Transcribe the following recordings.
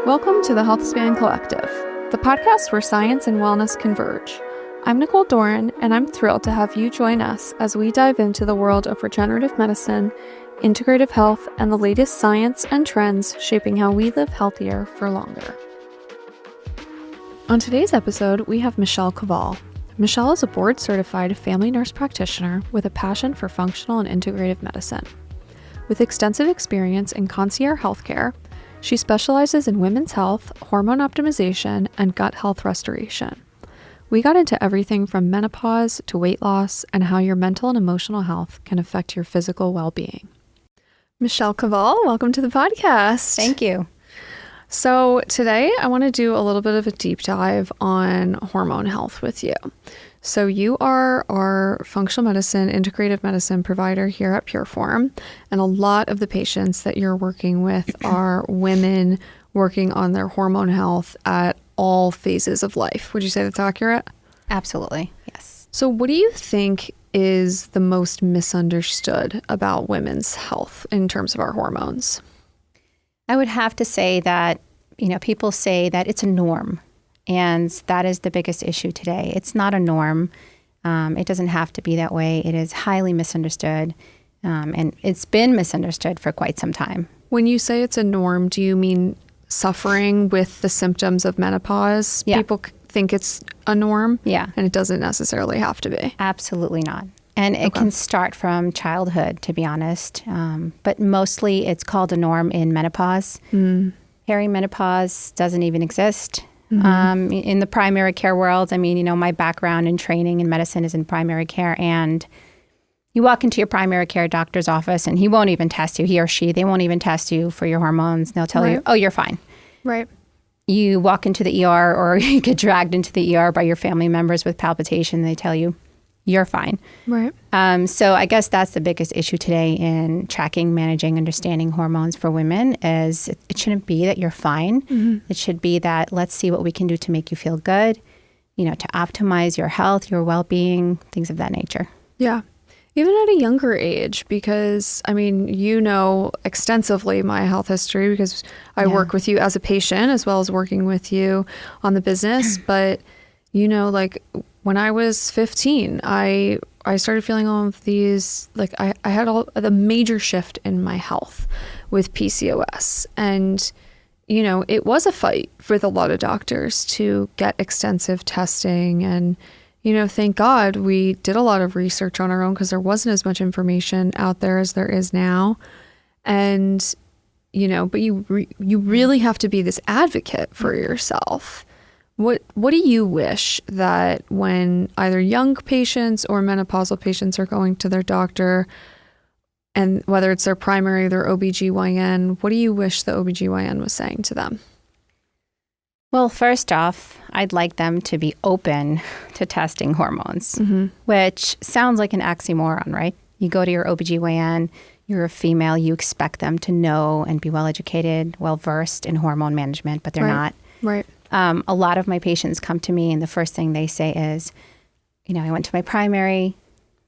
Welcome to the Healthspan Collective, the podcast where science and wellness converge. I'm Nicole Doran, and I'm thrilled to have you join us as we dive into the world of regenerative medicine, integrative health, and the latest science and trends shaping how we live healthier for longer. On today's episode, we have Michelle Kavall. Michelle is a board-certified family nurse practitioner with a passion for functional and integrative medicine. With extensive experience in concierge healthcare, she specializes in women's health, hormone optimization, and gut health restoration. We got into everything from menopause to weight loss and how your mental and emotional health can affect your physical well-being. Michelle Kavall, welcome to the podcast. Thank you. So today I want to do a little bit of a deep dive on hormone health with you. So you are our functional medicine, integrative medicine provider here at Pureform, and a lot of the patients that you're working with are women working on their hormone health at all phases of life. Would you say that's accurate? Absolutely, yes. So what do you think is the most misunderstood about women's health in terms of our hormones? I would have to say that, people say that it's a norm, and that is the biggest issue today. It's not a norm. It doesn't have to be that way. It is highly misunderstood, and it's been misunderstood for quite some time. When you say it's a norm, do you mean suffering with the symptoms of menopause? Yeah. People think it's a norm? Yeah. And it doesn't necessarily have to be? Absolutely not. And it can start from childhood, to be honest. But mostly it's called a norm in menopause. Perimenopause doesn't even exist. In the primary care world, my background and training in medicine is in primary care. And you walk into your primary care doctor's office and he won't even test you, he or she. They won't even test you for your hormones. They'll tell you, oh, you're fine. Right. You walk into the ER or you get dragged into the ER by your family members with palpitation. They tell you, you're fine. Right. So I guess that's the biggest issue today in tracking, managing, understanding hormones for women is it shouldn't be that you're fine. It should be that let's see what we can do to make you feel good, to optimize your health, your well-being, things of that nature. Yeah. Even at a younger age, because, you know extensively my health history because I work with you as a patient as well as working with you on the business. But, when I was 15, I started feeling all of these, I had the major shift in my health with PCOS. And, it was a fight with a lot of doctors to get extensive testing. And, thank God we did a lot of research on our own because there wasn't as much information out there as there is now. And, but you really have to be this advocate for yourself. What do you wish that when either young patients or menopausal patients are going to their doctor, and whether it's their primary or their OBGYN, what do you wish the OBGYN was saying to them? Well, first off, I'd like them to be open to testing hormones, which sounds like an oxymoron, right? You go to your OBGYN, you're a female, you expect them to know and be well-educated, well-versed in hormone management, but they're not. Right. A lot of my patients come to me and the first thing they say is, I went to my primary,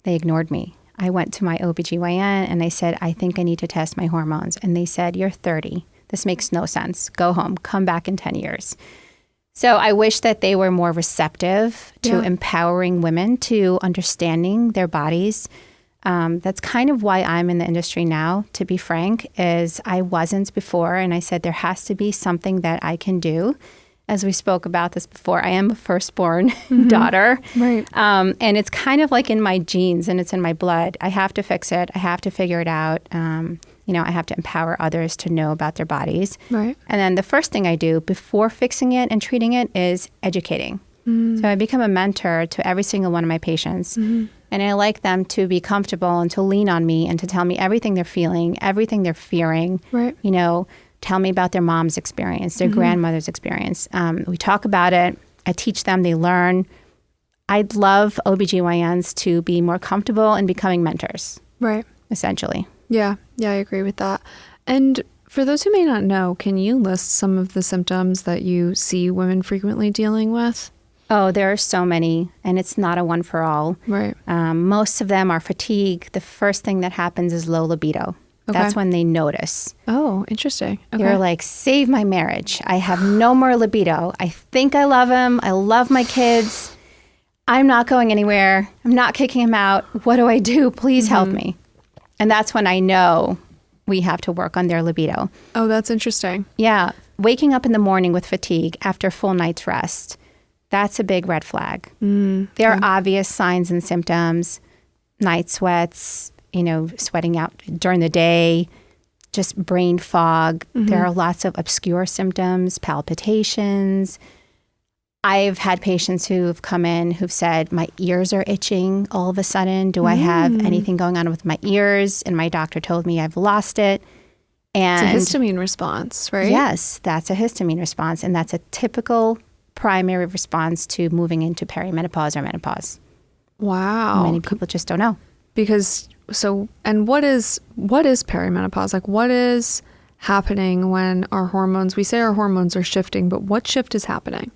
they ignored me. I went to my OBGYN and I said, I think I need to test my hormones. And they said, you're 30. This makes no sense. Go home. Come back in 10 years. So I wish that they were more receptive to empowering women to understanding their bodies. That's kind of why I'm in the industry now, to be frank, is I wasn't before. And I said, there has to be something that I can do. As we spoke about this before, I am a firstborn daughter. Right. And it's kind of like in my genes and it's in my blood. I have to fix it. I have to figure it out. I have to empower others to know about their bodies. Right. And then the first thing I do before fixing it and treating it is educating. So I become a mentor to every single one of my patients. And I like them to be comfortable and to lean on me and to tell me everything they're feeling, everything they're fearing. Right. Tell me about their mom's experience, their grandmother's experience. We talk about it. I teach them. They learn. I'd love OBGYNs to be more comfortable in becoming mentors. Right. Essentially. Yeah, I agree with that. And for those who may not know, can you list some of the symptoms that you see women frequently dealing with? Oh, there are so many, and it's not a one for all. Right. Most of them are fatigue. The first thing that happens is low libido. That's when they notice. Oh, interesting. Okay. They're like, save my marriage. I have no more libido. I think I love him. I love my kids. I'm not going anywhere. I'm not kicking him out. What do I do? Please help me. And that's when I know we have to work on their libido. Oh, that's interesting. Yeah. Waking up in the morning with fatigue after a full night's rest, that's a big red flag. There are obvious signs and symptoms, night sweats, sweating out during the day, just brain fog. There are lots of obscure symptoms, palpitations. I've had patients who've come in who've said, my ears are itching all of a sudden. Do I have anything going on with my ears? And my doctor told me I've lost it. And it's a histamine response, right? Yes, that's a histamine response. And that's a typical primary response to moving into perimenopause or menopause. Wow. Many people just don't know. Because, and what is perimenopause? Like, what is happening when we say our hormones are shifting, but what shift is happening?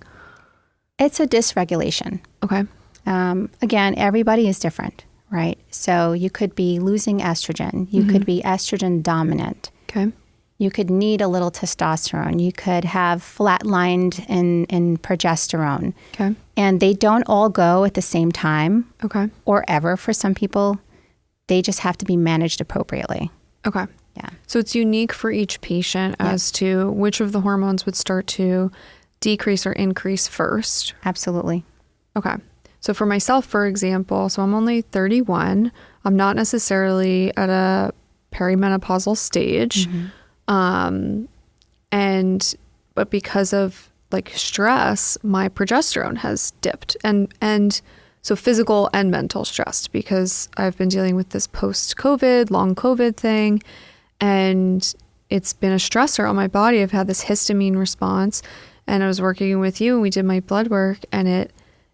It's a dysregulation. Okay. Again, everybody is different, right? So you could be losing estrogen. You could be estrogen dominant. Okay. You could need a little testosterone. You could have flatlined in progesterone. Okay. And they don't all go at the same time. Okay. Or ever for some people. They just have to be managed appropriately. Okay. Yeah. So it's unique for each patient as to which of the hormones would start to decrease or increase first. Absolutely. Okay. So for myself, for example, I'm only 31. I'm not necessarily at a perimenopausal stage. But because of stress, my progesterone has dipped and so physical and mental stress, because I've been dealing with this post-COVID, long COVID thing, and it's been a stressor on my body. I've had this histamine response, and I was working with you and we did my blood work, and it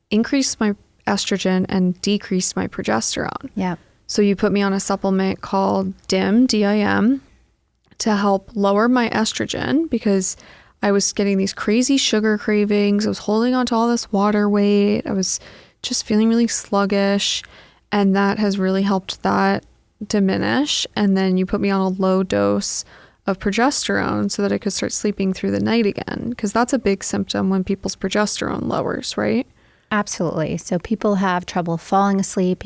increased my estrogen and decreased my progesterone. Yeah. So you put me on a supplement called DIM, D-I-M, to help lower my estrogen because I was getting these crazy sugar cravings. I was holding on to all this water weight. I was just feeling really sluggish, and that has really helped that diminish. And then you put me on a low dose of progesterone so that I could start sleeping through the night again, because that's a big symptom when people's progesterone lowers, right? Absolutely. So people have trouble falling asleep.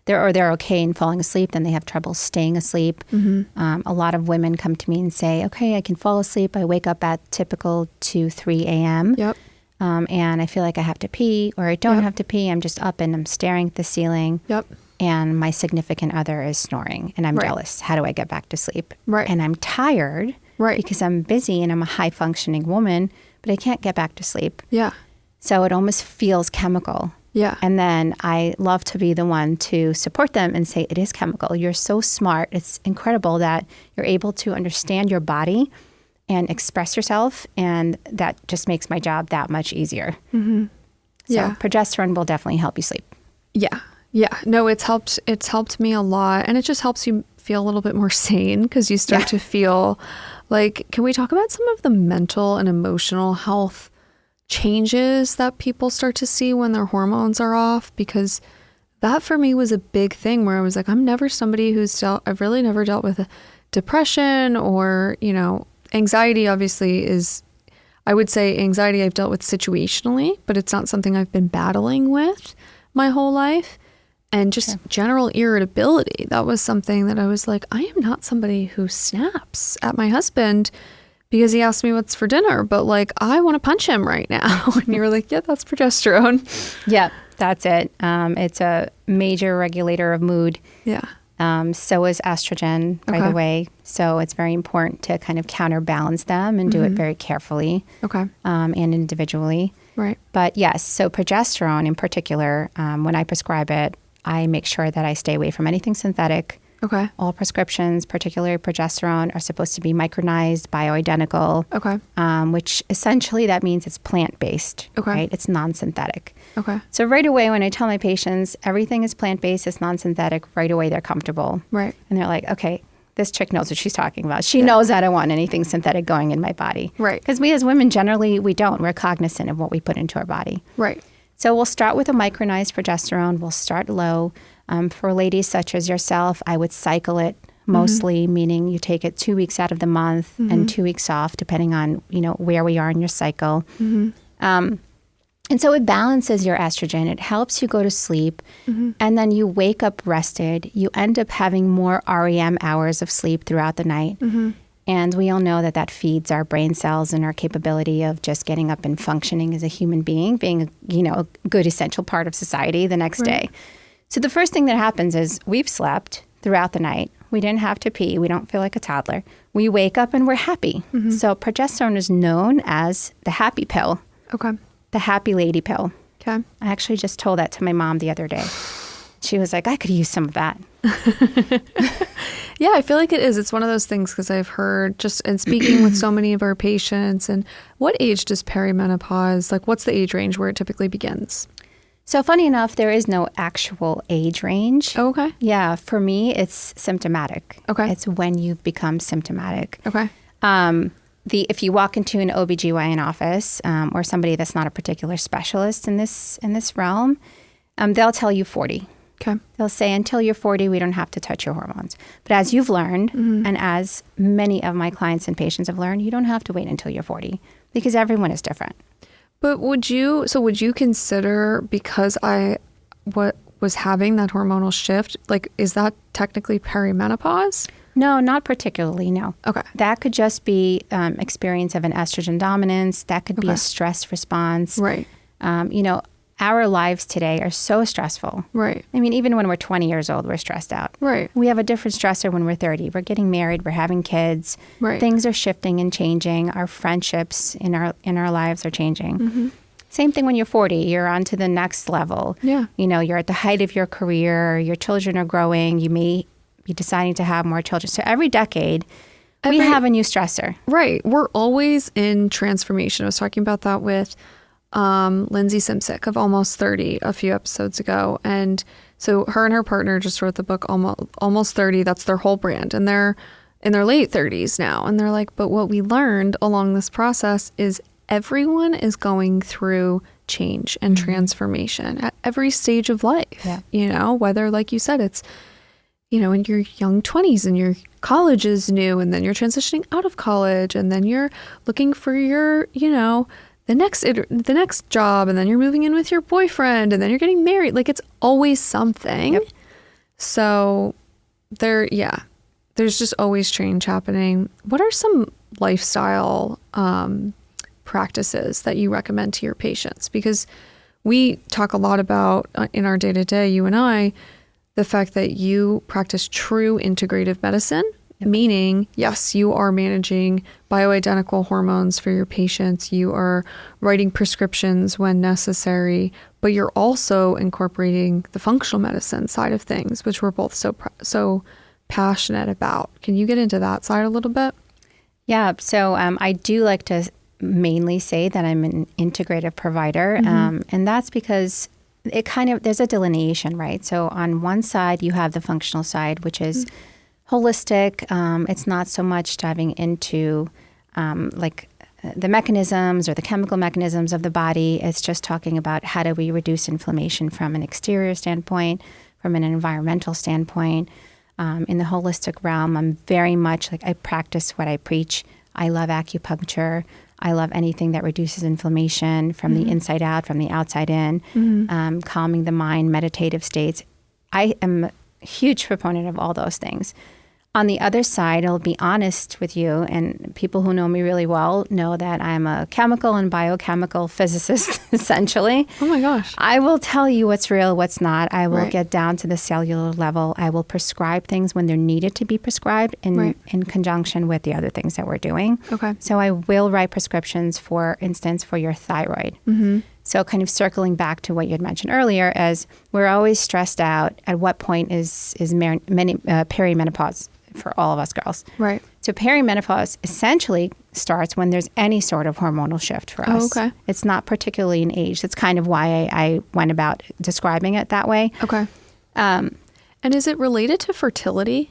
They're okay in falling asleep, then they have trouble staying asleep. A lot of women come to me and say, okay, I can fall asleep. I wake up at typical 2, 3 a.m. Yep. And I feel like I have to pee, or I don't have to pee. I'm just up and I'm staring at the ceiling. Yep. And my significant other is snoring and I'm jealous. How do I get back to sleep? Right. And I'm tired because I'm busy and I'm a high functioning woman, but I can't get back to sleep. Yeah. So it almost feels chemical. Yeah. And then I love to be the one to support them and say, it is chemical. You're so smart. It's incredible that you're able to understand your body and express yourself. And that just makes my job that much easier. So progesterone will definitely help you sleep. Yeah. Yeah. No, it's helped me a lot. And it just helps you feel a little bit more sane, because you start to feel like, can we talk about some of the mental and emotional health changes that people start to see when their hormones are off? Because that for me was a big thing where I was like, I'm never somebody I've really never dealt with depression or, anxiety. Obviously I would say anxiety I've dealt with situationally, but it's not something I've been battling with my whole life. And just general irritability. That was something that I was like, I am not somebody who snaps at my husband because he asked me what's for dinner, but I want to punch him right now. And you were like, yeah, that's progesterone. Yeah, that's it. It's a major regulator of mood. Yeah. So is estrogen, by the way. So it's very important to kind of counterbalance them and do it very carefully. Okay. And individually. Right. But yes, so progesterone in particular, when I prescribe it, I make sure that I stay away from anything synthetic. Okay. All prescriptions, particularly progesterone, are supposed to be micronized, bioidentical. Okay. Which essentially that means it's plant-based. Okay. Right? It's non-synthetic. Okay. So right away when I tell my patients everything is plant-based, it's non-synthetic, right away they're comfortable. Right. And they're like, okay, this chick knows what she's talking about. She knows I don't want anything synthetic going in my body. Right. Because we as women generally, we don't. We're cognizant of what we put into our body. Right. So we'll start with a micronized progesterone. We'll start low. For ladies such as yourself, I would cycle it mostly, meaning you take it 2 weeks out of the month and 2 weeks off, depending on, where we are in your cycle. And so it balances your estrogen. It helps you go to sleep. And then you wake up rested. You end up having more REM hours of sleep throughout the night. And we all know that feeds our brain cells and our capability of just getting up and functioning as a human being, being, a good essential part of society the next day. So the first thing that happens is we've slept throughout the night. We didn't have to pee. We don't feel like a toddler. We wake up and we're happy. So progesterone is known as the happy pill. Okay. The happy lady pill. Okay. I actually just told that to my mom the other day. She was like, I could use some of that. Yeah, I feel like it is. It's one of those things because I've heard just in speaking with so many of our patients. And what age does perimenopause, like what's the age range where it typically begins? So funny enough, there is no actual age range. Oh, okay. Yeah, for me, it's symptomatic. Okay. It's when you've become symptomatic. Okay. If you walk into an OBGYN office or somebody that's not a particular specialist in this realm, they'll tell you 40. Okay. They'll say, until you're 40, we don't have to touch your hormones. But as you've learned, and as many of my clients and patients have learned, you don't have to wait until you're 40 because everyone is different. But would you consider, because I was having that hormonal shift, like, is that technically perimenopause? No, not particularly, no. Okay. That could just be experience of an estrogen dominance. That could be a stress response. Right. Our lives today are so stressful. Right. I mean, even when we're 20 years old, we're stressed out. Right. We have a different stressor when we're 30. We're getting married. We're having kids. Right. Things are shifting and changing. Our friendships in our lives are changing. Same thing when you're 40. You're on to the next level. Yeah. You're at the height of your career. Your children are growing. You may be deciding to have more children. So every decade, we have a new stressor. Right. We're always in transformation. I was talking about that with Lindsay Simsick of Almost 30 a few episodes ago. And so her and her partner just wrote the book Almost 30. That's their whole brand. And they're in their late 30s now. And they're like, but what we learned along this process is everyone is going through change and transformation at every stage of life. Yeah. Whether, like you said, it's, in your young 20s and your college is new and then you're transitioning out of college and then you're looking for your, the next job, and then you're moving in with your boyfriend, and then you're getting married. Like, it's always something. Yep. So there's just always change happening. What are some lifestyle practices that you recommend to your patients? Because we talk a lot about in our day-to-day, you and I, the fact that you practice true integrative medicine. Meaning, yes, you are managing bioidentical hormones for your patients. You are writing prescriptions when necessary, but you're also incorporating the functional medicine side of things, which we're both so passionate about. Can you get into that side a little bit? Yeah. So I do like to mainly say that I'm an integrative provider, and that's because there's a delineation, right? So on one side, you have the functional side, which is holistic. It's not so much diving into the mechanisms or the chemical mechanisms of the body. It's just talking about how do we reduce inflammation from an exterior standpoint, from an environmental standpoint. In the holistic realm, I'm very much I practice what I preach. I love acupuncture. I love anything that reduces inflammation from the inside out, from the outside in, calming the mind, meditative states. I am a huge proponent of all those things. On the other side, I'll be honest with you, and people who know me really well know that I'm a chemical and biochemical physicist, essentially. Oh my gosh. I will tell you what's real, what's not. I will get down to the cellular level. I will prescribe things when they're needed to be prescribed in conjunction with the other things that we're doing. Okay. So I will write prescriptions, for instance, for your thyroid. So kind of circling back to what you had mentioned earlier, as we're always stressed out. At what point is perimenopause for all of us girls? Right. So perimenopause essentially starts when there's any sort of hormonal shift for us. Oh, okay. It's not particularly an age. That's kind of why I went about describing it that way. Okay. And is it related to fertility?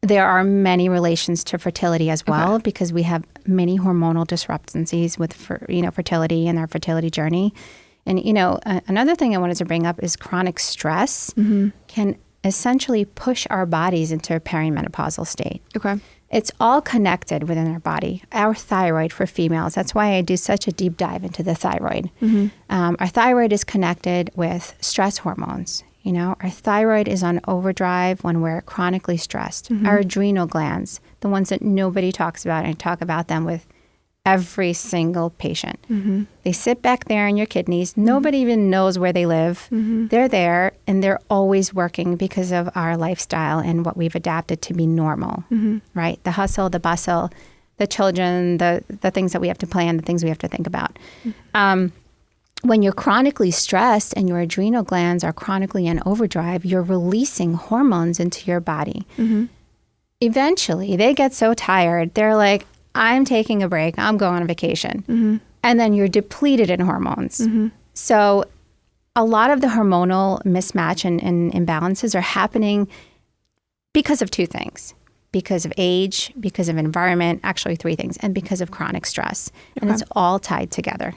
There are many relations to fertility as well, because we have many hormonal disruptancies with fertility and our fertility journey. And another thing I wanted to bring up is chronic stress can essentially push our bodies into a perimenopausal state. Okay. It's all connected within our body. Our thyroid for females, that's why I do such a deep dive into the thyroid. Our thyroid is connected with stress hormones. Our thyroid is on overdrive when we're chronically stressed. Our adrenal glands, the ones that nobody talks about, and I talk about them with every single patient. They sit back there in your kidneys. Nobody even knows where they live. They're there, and they're always working because of our lifestyle and what we've adapted to be normal, right? The hustle, the bustle, the children, the things that we have to plan, the things we have to think about. When you're chronically stressed and your adrenal glands are chronically in overdrive, you're releasing hormones into your body. Eventually, they get so tired, they're like, I'm taking a break, I'm going on vacation. And then you're depleted in hormones. So a lot of the hormonal mismatch and imbalances are happening because of two things. Because of age, because of environment, actually three things, and because of chronic stress. And it's all tied together.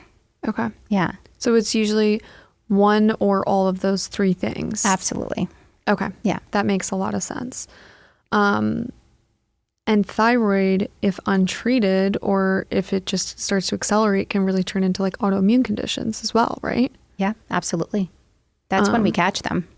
Okay. Yeah. So it's usually one or all of those three things. Absolutely. Okay. Yeah. That makes a lot of sense. And thyroid, if untreated or if it just starts to accelerate, can really turn into like autoimmune conditions as well, right? Yeah, absolutely. That's when we catch them.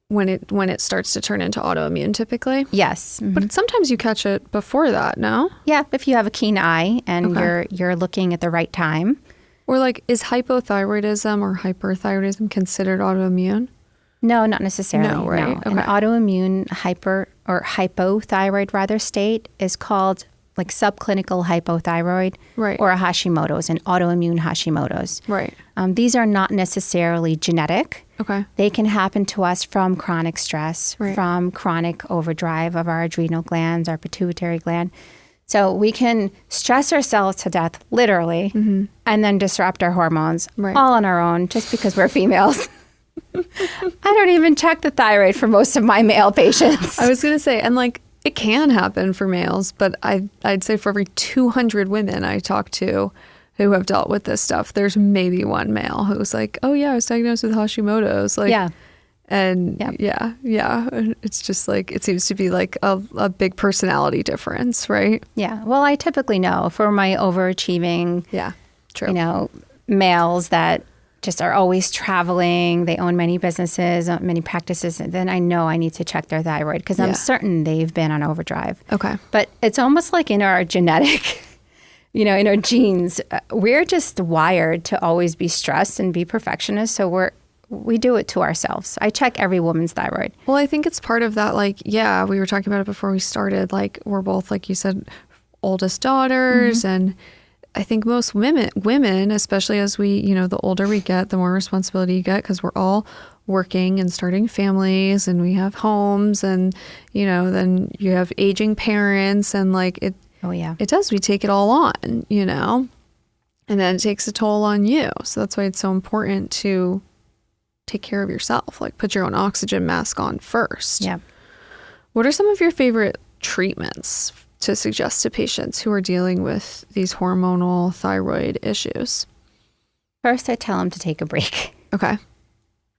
When it starts to turn into autoimmune typically? Yes. But sometimes you catch it before that, no? Yeah, if you have a keen eye and you're looking at the right time. Or like, is hypothyroidism or hyperthyroidism considered autoimmune? No, not necessarily. No, right? No. Okay. An autoimmune hypothyroid state is called like subclinical hypothyroid or a Hashimoto's, an autoimmune Hashimoto's. Right. These are not necessarily genetic. Okay. They can happen to us from chronic stress, from chronic overdrive of our adrenal glands, our pituitary gland. So we can stress ourselves to death, literally, and then disrupt our hormones all on our own just because we're females. I don't even check the thyroid for most of my male patients. I was going to say, and like, it can happen for males, but I'd say for every 200 women I talk to who have dealt with this stuff, there's maybe one male who's like, oh yeah, I was diagnosed with Hashimoto's. Like, it's just like, it seems to be like a big personality difference, right? Yeah. Well, I typically know for my overachieving, males that just are always traveling, they own many businesses, many practices, and then I know I need to check their thyroid because I'm certain they've been on overdrive. Okay. But it's almost like in our genetic, in our genes, we're just wired to always be stressed and be perfectionists. So we do it to ourselves. I check every woman's thyroid. Well, I think it's part of that, like, we were talking about it before we started, like, we're both, like you said, oldest daughters, and I think most women, especially as we, the older we get, the more responsibility you get because we're all working and starting families and we have homes and, then you have aging parents and like it. Oh, yeah. It does. We take it all on, and then it takes a toll on you. So that's why it's so important to take care of yourself, like put your own oxygen mask on first. Yeah. What are some of your favorite treatments to suggest to patients who are dealing with these hormonal thyroid issues? First, I tell them to take a break. Okay.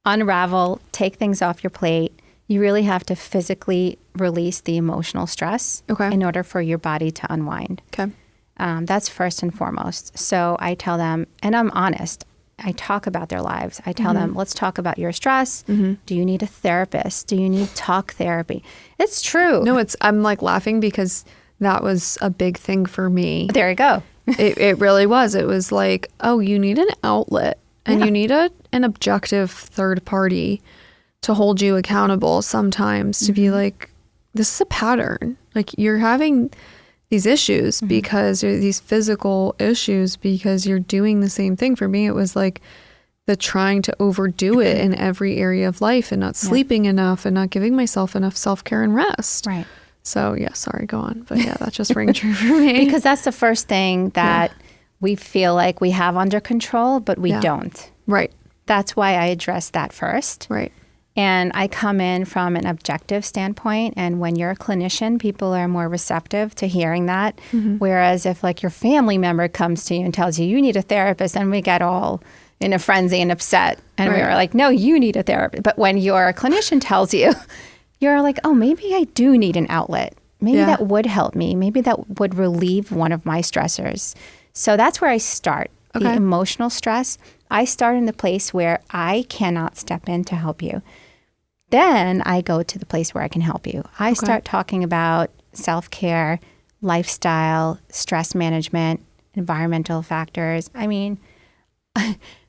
Unravel, take things off your plate. You really have to physically release the emotional stress in order for your body to unwind. Okay. That's first and foremost. So I tell them, and I'm honest, I talk about their lives. I tell them, let's talk about your stress. Do you need a therapist? Do you need talk therapy? It's true. No, I'm like laughing because that was a big thing for me. There you go. It really was. It was like, oh, you need an outlet and you need an objective third party to hold you accountable sometimes to be like, this is a pattern. Like you're having these issues because these physical issues because you're doing the same thing. For me, it was like the trying to overdo it in every area of life and not sleeping enough and not giving myself enough self-care and rest. Right. So sorry, go on. But that just rang true for me. Because that's the first thing that we feel like we have under control, but we don't. Right. That's why I address that first. Right. And I come in from an objective standpoint. And when you're a clinician, people are more receptive to hearing that. Whereas if like your family member comes to you and tells you, you need a therapist, then we get all in a frenzy and upset. And we are like, no, you need a therapist. But when your clinician tells you, you're like, oh, maybe I do need an outlet. Maybe that would help me. Maybe that would relieve one of my stressors. So that's where I start. Okay. The emotional stress. I start in the place where I cannot step in to help you. Then I go to the place where I can help you. I start talking about self-care, lifestyle, stress management, environmental factors. I mean,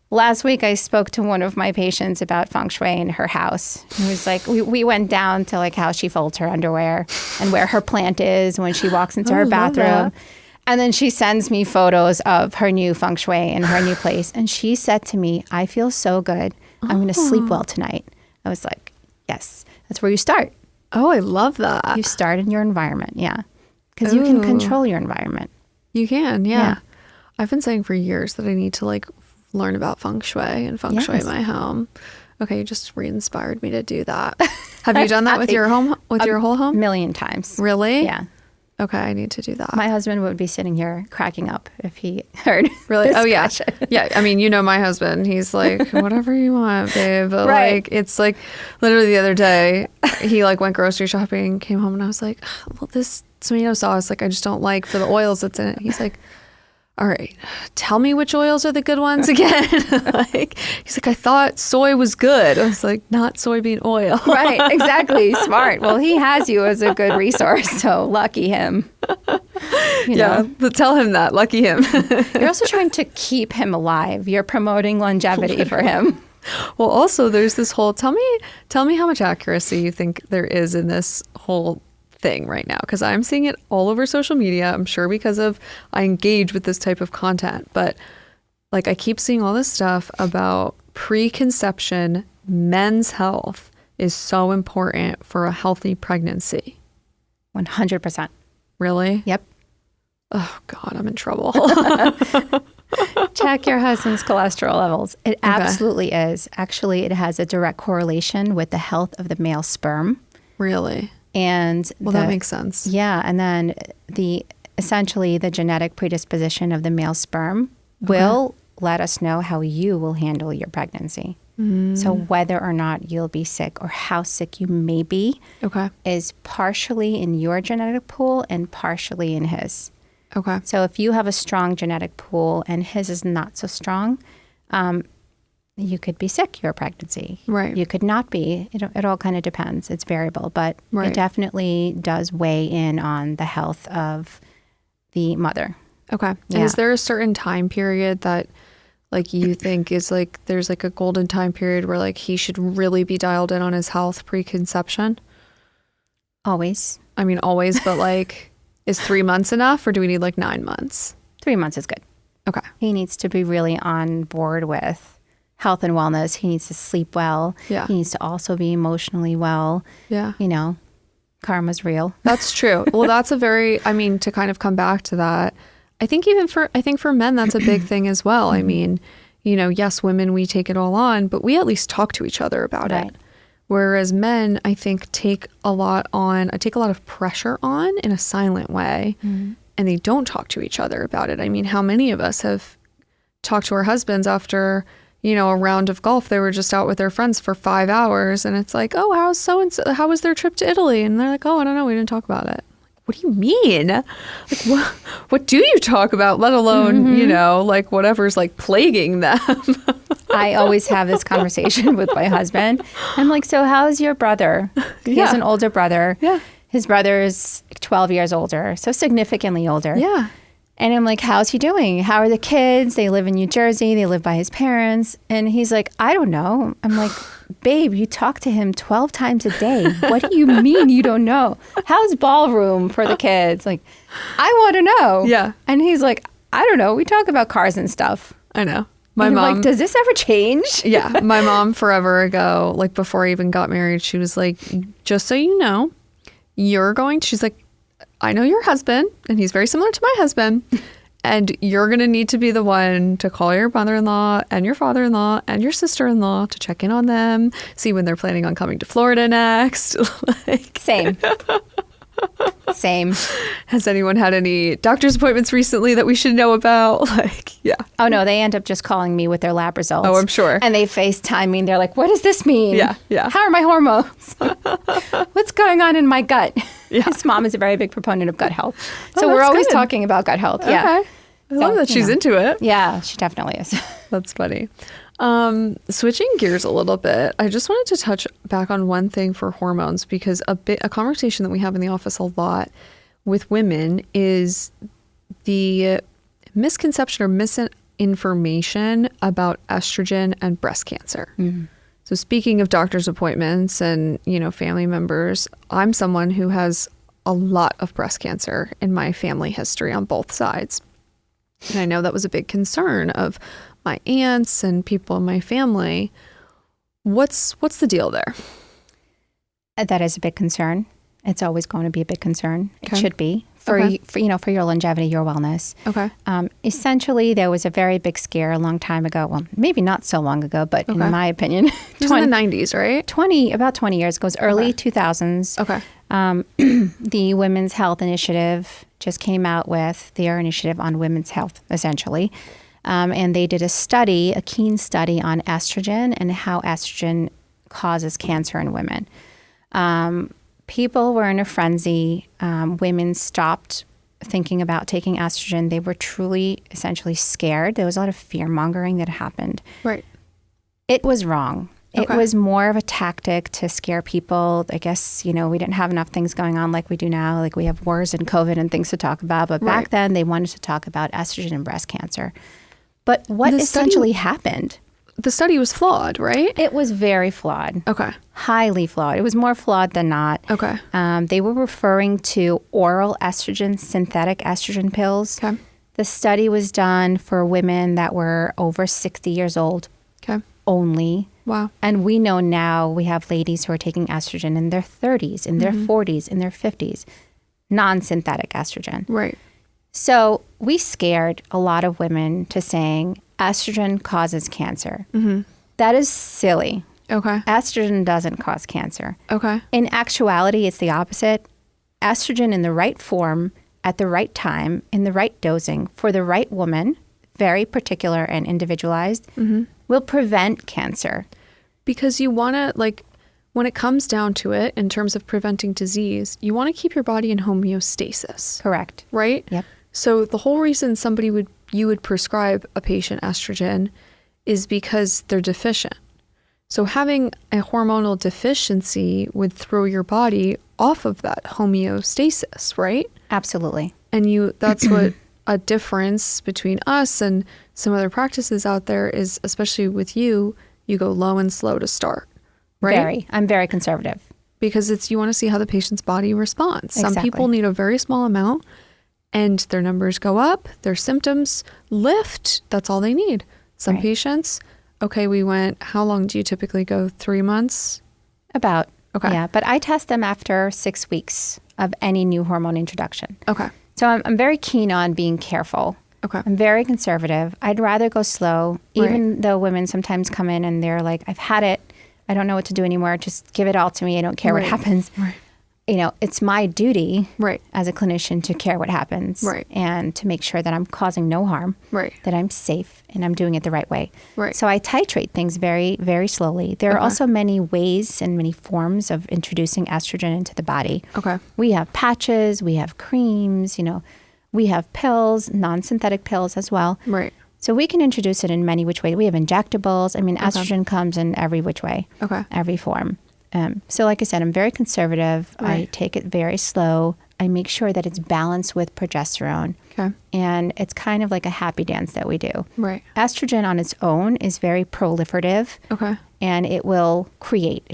last week I spoke to one of my patients about feng shui in her house. It was like, we went down to like how she folds her underwear and where her plant is when she walks into her bathroom. And then she sends me photos of her new feng shui in her new place. And she said to me, I feel so good. I'm going to sleep well tonight. I was like, yes, that's where you start. Oh, I love that. You start in your environment. Yeah. Because you can control your environment. You can. Yeah. I've been saying for years that I need to like learn about feng shui and feng shui in my home. Okay. You just re-inspired me to do that. Have you done that with your home, with your whole home? A million times. Really? Yeah. Okay, I need to do that. My husband would be sitting here cracking up if he heard. Really? Oh, yeah. Discussion. Yeah. I mean, you know my husband. He's like, whatever you want, babe. But Right. like, it's like literally the other day, he like went grocery shopping, came home, and I was like, well, this tomato sauce, like, I just don't like for the oils that's in it. He's like, all right, tell me which oils are the good ones again. Like, he's like, I thought soy was good. I was like, not soybean oil. Right, exactly. Smart. Well, he has you as a good resource, so lucky him. You know? But tell him that. Lucky him. You're also trying to keep him alive. You're promoting longevity for him. Well, also, there's this whole, tell me how much accuracy you think there is in this whole thing right now, because I'm seeing it all over social media. I'm sure because of I engage with this type of content, but like I keep seeing all this stuff about preconception. Men's health is so important for a healthy pregnancy. 100%. Really? Yep. Oh God, I'm in trouble. Check your husband's cholesterol levels. It absolutely is. Actually, it has a direct correlation with the health of the male sperm. Really? And that makes sense. Yeah, and then essentially the genetic predisposition of the male sperm will let us know how you will handle your pregnancy. So whether or not you'll be sick or how sick you may be is partially in your genetic pool and partially in his. Okay. So if you have a strong genetic pool and his is not so strong, you could be sick your pregnancy. Right. You could not be. It all kind of depends. It's variable, but it definitely does weigh in on the health of the mother. Okay. Yeah. And is there a certain time period that like you think is like there's like a golden time period where like he should really be dialed in on his health preconception? Always. I mean, always, but like is 3 months enough or do we need like 9 months? 3 months is good. Okay. He needs to be really on board with health and wellness. He needs to sleep well. Yeah. He needs to also be emotionally well. Yeah. You know, karma's real. That's true. Well, that's to kind of come back to that, I think for men, that's a big thing as well. I mean, you know, yes, women, we take it all on, but we at least talk to each other about it. Whereas men, I think, take a lot of pressure on in a silent way, and they don't talk to each other about it. I mean, how many of us have talked to our husbands after, you know, a round of golf? They were just out with their friends for 5 hours, and it's like, oh, how was their trip to Italy? And they're like, oh, I don't know, we didn't talk about it. What do you mean? Like, what do you talk about, let alone, you know, like whatever's like plaguing them? I always have this conversation with my husband. I'm like, so how's your brother? He has an older brother. Yeah. His brother is 12 years older, so significantly older. Yeah. And I'm like, how's he doing? How are the kids? They live in New Jersey. They live by his parents. And he's like, I don't know. I'm like, babe, you talk to him 12 times a day. What do you mean you don't know? How's ballroom for the kids? Like, I want to know. Yeah. And he's like, I don't know. We talk about cars and stuff. I know. My mom, like, does this ever change? Yeah. My mom forever ago, like before I even got married, she was like, just so you know, she's like, I know your husband, and he's very similar to my husband, and you're going to need to be the one to call your mother-in-law and your father-in-law and your sister-in-law to check in on them, see when they're planning on coming to Florida next. Same. Has anyone had any doctor's appointments recently that we should know about? Yeah. Oh, no, they end up just calling me with their lab results. Oh, I'm sure. And they FaceTime me and they're like, what does this mean? Yeah. How are my hormones? What's going on in my gut? Yeah. His mom is a very big proponent of gut health. So Oh, we're that's always good. talking about gut health. Yeah. Okay. I love that she's into it. Yeah, she definitely is. That's funny. Switching gears a little bit, I just wanted to touch back on one thing for hormones, because a conversation that we have in the office a lot with women is the misconception or misinformation about estrogen and breast cancer. Mm-hmm. So speaking of doctor's appointments and, family members, I'm someone who has a lot of breast cancer in my family history on both sides. And I know that was a big concern of my aunts and people in my family. What's the deal there? That is a big concern. It's always going to be a big concern. Okay. It should be for your longevity, your wellness. Okay. Essentially, there was a very big scare a long time ago. Well, maybe not so long ago, but in my opinion, it was in the 90s, right? About 20 years ago. It was early 2000s. Okay. The Women's Health Initiative just came out with their initiative on women's health, essentially. And they did a keen study on estrogen and how estrogen causes cancer in women. People were in a frenzy. Women stopped thinking about taking estrogen. They were truly, essentially scared. There was a lot of fear mongering that happened. Right. It was wrong. Okay. It was more of a tactic to scare people. I guess, we didn't have enough things going on like we do now. Like we have wars and COVID and things to talk about. But back then, they wanted to talk about estrogen and breast cancer. But what essentially happened? The study was flawed, right? It was very flawed. Okay. Highly flawed. It was more flawed than not. Okay. They were referring to oral estrogen, synthetic estrogen pills. Okay. The study was done for women that were over 60 years old. Okay. Only. Wow. And we know now we have ladies who are taking estrogen in their 30s, in their 40s, in their 50s, non-synthetic estrogen. Right. So we scared a lot of women to saying estrogen causes cancer. Mm-hmm. That is silly. Okay. Estrogen doesn't cause cancer. Okay. In actuality, it's the opposite. Estrogen in the right form, at the right time, in the right dosing, for the right woman, very particular and individualized, will prevent cancer. Because you want to, when it comes down to it, in terms of preventing disease, you want to keep your body in homeostasis. Correct. Right? Yep. So the whole reason you would prescribe a patient estrogen is because they're deficient. So having a hormonal deficiency would throw your body off of that homeostasis, right? Absolutely. And that's what a difference between us and some other practices out there is, especially with you go low and slow to start, right? I'm very conservative. Because you want to see how the patient's body responds. Exactly. Some people need a very small amount and their numbers go up, their symptoms lift. That's all they need. Some patients, how long do you typically go? 3 months? About. Okay. Yeah, but I test them after 6 weeks of any new hormone introduction. Okay. So I'm very keen on being careful. Okay. I'm very conservative. I'd rather go slow, even though women sometimes come in and they're like, I've had it. I don't know what to do anymore. Just give it all to me. I don't care what happens. Right. It's my duty Right. as a clinician to care what happens. Right. And to make sure that I'm causing no harm. Right. That I'm safe and I'm doing it the right way. Right. So I titrate things very, very slowly. There are also many ways and many forms of introducing estrogen into the body. Okay. We have patches, we have creams, we have pills, non-synthetic pills as well. Right. So we can introduce it in many which ways. We have injectables. I mean, estrogen comes in every which way. Okay. Every form. So like I said, I'm very conservative. Right. I take it very slow. I make sure that it's balanced with progesterone. Okay. And it's kind of like a happy dance that we do. Right. Estrogen on its own is very proliferative. Okay. And it'll create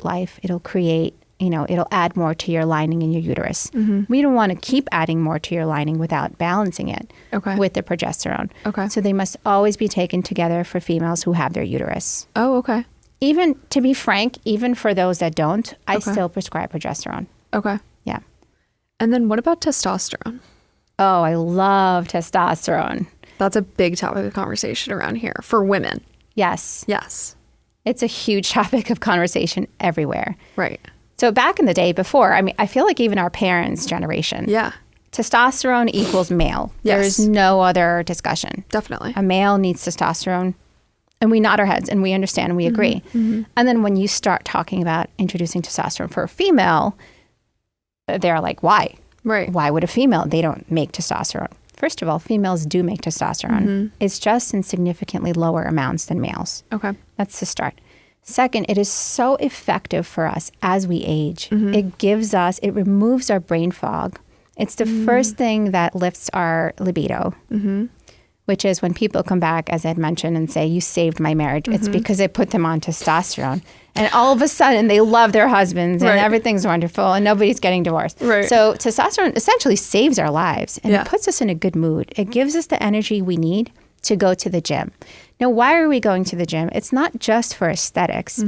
life. It'll create, it'll add more to your lining in your uterus. Mm-hmm. We don't want to keep adding more to your lining without balancing it with the progesterone. Okay. So they must always be taken together for females who have their uterus. Oh, okay. Even, to be frank, even for those that don't, I still prescribe progesterone. Okay. Yeah. And then what about testosterone? Oh, I love testosterone. That's a big topic of conversation around here for women. Yes. Yes. It's a huge topic of conversation everywhere. Right. So back in the day before, I feel like even our parents' generation. Yeah. testosterone equals male. Yes. There is no other discussion. Definitely. A male needs testosterone. And we nod our heads and we understand and we agree. And then when you start talking about introducing testosterone for a female, they're like, why? Right. Why would a female? They don't make testosterone. First of all, females do make testosterone. It's just in significantly lower amounts than males. Okay. That's the start. Second, it is so effective for us as we age. It removes our brain fog. It's the first thing that lifts our libido, which is when people come back, as I'd mentioned, and say, you saved my marriage. It's because I put them on testosterone. And all of a sudden, they love their husbands and everything's wonderful and nobody's getting divorced. Right. So testosterone essentially saves our lives and Yeah. it puts us in a good mood. It gives us the energy we need to go to the gym. Now, why are we going to the gym? It's not just for aesthetics.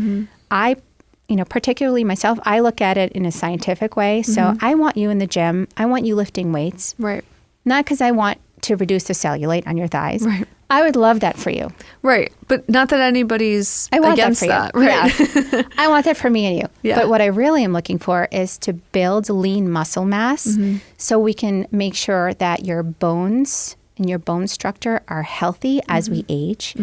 Particularly myself, I look at it in a scientific way. So I want you in the gym. I want you lifting weights. Right. Not because I want to reduce the cellulite on your thighs. Right. I would love that for you. Right. But not that anybody's I want against that for you. that. Right. Yeah. I want that for me and you. Yeah. But what I really am looking for is to build lean muscle mass so we can make sure that your bones and your bone structure are healthy as we age.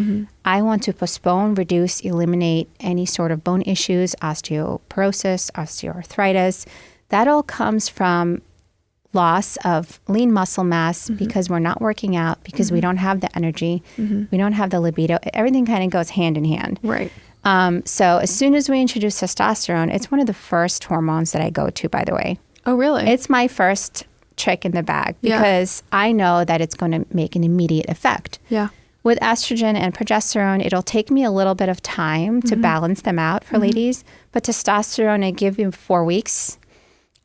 I want to postpone, reduce, eliminate any sort of bone issues, osteoporosis, osteoarthritis. That all comes from loss of lean muscle mass because we're not working out, because we don't have the energy, we don't have the libido. Everything kind of goes hand in hand. Right. So as soon as we introduce testosterone, it's one of the first hormones that I go to, by the way. Oh, really? It's my first trick in the bag because I know that it's going to make an immediate effect. Yeah. With estrogen and progesterone, it'll take me a little bit of time to balance them out for ladies. But testosterone, I give you 4 weeks.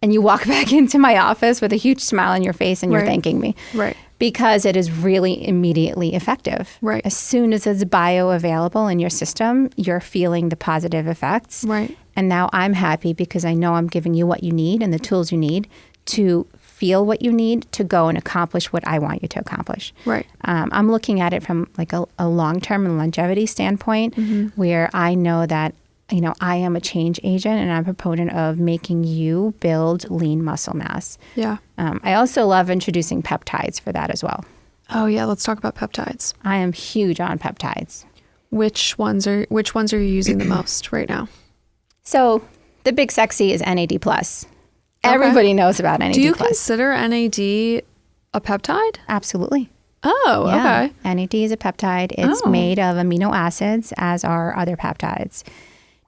And you walk back into my office with a huge smile on your face and you're thanking me. Right. Because it is really immediately effective. Right. As soon as it's bioavailable in your system, you're feeling the positive effects. Right. And now I'm happy because I know I'm giving you what you need and the tools you need to feel what you need to go and accomplish what I want you to accomplish. Right. I'm looking at it from like a long-term and longevity standpoint where I know that I am a change agent and I'm a proponent of making you build lean muscle mass. Yeah. I also love introducing peptides for that as well. Oh, yeah. Let's talk about peptides. I am huge on peptides. Which ones are you using the most right now? So the big sexy is NAD+. Everybody knows about NAD+. Do you consider NAD a peptide? Absolutely. Oh, Yeah. okay. NAD is a peptide. It's made of amino acids, as are other peptides.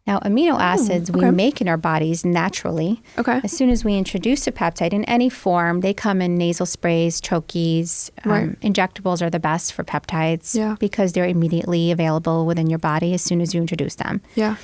Now, amino acids we make in our bodies naturally. Okay. As soon as we introduce a peptide in any form, they come in nasal sprays, troches. Injectables are the best for peptides because they're immediately available within your body as soon as you introduce them. Yeah.